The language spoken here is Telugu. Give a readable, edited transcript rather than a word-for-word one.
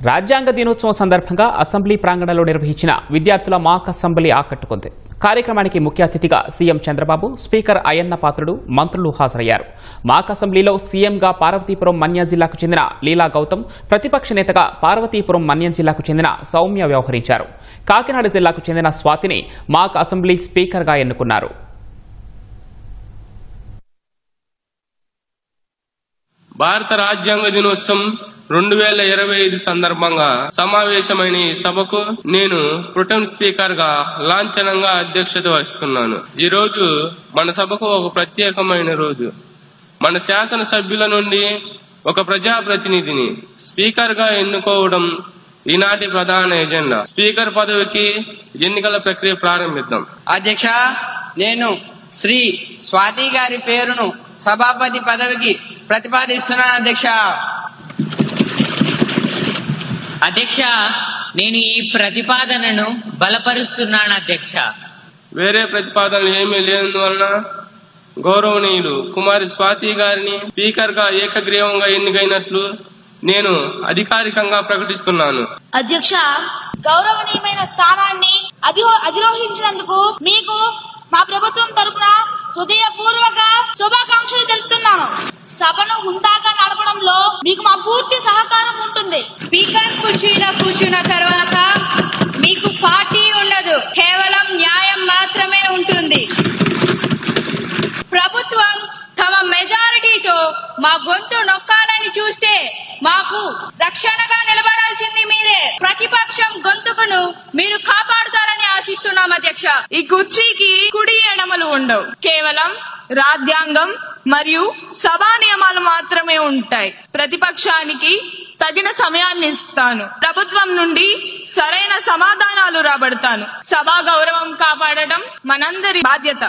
రాజ్యాంగ దినోత్సవం సందర్భంగా అసెంబ్లీ ప్రాంగణంలో నిర్వహించిన విద్యార్థుల మాక్ అసెంబ్లీ ఆకట్టుకుంది. కార్యక్రమానికి ముఖ్య అతిథిగా సీఎం చంద్రబాబు, స్పీకర్ అయ్యన్న పాత్రుడు, మంత్రులు హాజరయ్యారు. మాక్ అసెంబ్లీలో సీఎంగా పార్వతీపురం మన్యం జిల్లాకు చెందిన లీలా గౌతమ్, ప్రతిపక్ష నేతగా పార్వతీపురం మన్యం జిల్లాకు చెందిన సౌమ్య వ్యవహరించారు. కాకినాడ జిల్లాకు చెందిన స్వాతిని మాక్ అసెంబ్లీ స్పీకర్గా ఎన్నుకున్నారు. భారత రాజ్యాంగ దినోత్సవం 2025 సందర్భంగా సమావేశమైన ఈ సభకు నేను ప్రొటెం స్పీకర్ గా లాంఛనంగా అధ్యక్షత వహిస్తున్నాను. ఈ రోజు మన సభకు ఒక ప్రత్యేకమైన రోజు. మన శాసన సభ్యుల నుండి ఒక ప్రజాప్రతినిధిని స్పీకర్ గా ఎన్నుకోవడం ఈనాటి ప్రధాన ఎజెండా. స్పీకర్ పదవికి ఎన్నికల ప్రక్రియ ప్రారంభిద్దాం. అధ్యక్ష, నేను శ్రీ స్వాతి గారి పేరును సభాపతి పదవికి ప్రతిపాదిస్తున్నాను. అధ్యక్ష, నేను ఈ ప్రతిపాదనను బలపరుస్తున్నాను. అధ్యక్ష, వేరే ప్రతిపాదనలు ఏమీ లేనందువలన గౌరవనీయులు కుమారి స్వాతి గారిని స్పీకర్ గా ఏకగ్రీవంగా ఎన్నికైనట్లు నేను అధికారికంగా ప్రకటిస్తున్నాను. అధ్యక్ష, గౌరవనీయమైన స్థానాన్ని అధిరోహించినందుకు మీకు మా ప్రభుత్వం తరపున హృదయపూర్వక శుభాకాంక్షలు తెలుపుతున్నాను. సభను హుందాగా నడపడంలో మీకు మా పూర్తి సహకారం ఉంటుంది. స్పీకర్ కుర్చీలో కూర్చున్న తర్వాత మీకు పార్టీ ఉండదు, కేవలం న్యాయం మాత్రమే ఉంటుంది. ప్రభుత్వం తమ మెజారిటీతో మా గొంతు నొక్కాలని చూస్తే మాకు రక్షణగా నిలబడాల్సింది మీరే. ప్రతిపక్షం గొంతుకును మీరు కాపాడుతారని ఆశిస్తున్నాం. అధ్యక్ష, ఈ కుర్చీకి కుడి ఎడమలు ఉండవు, కేవలం రాజ్యాంగం మరియు సభా నియమాలు మాత్రమే ఉంటాయి. ప్రతిపక్షానికి తగిన సమయాన్ని ఇస్తాను. ప్రభుత్వం నుండి సరైన సమాధానాలు రాబడతాను. సభా గౌరవం కాపాడటం మనందరి బాధ్యత.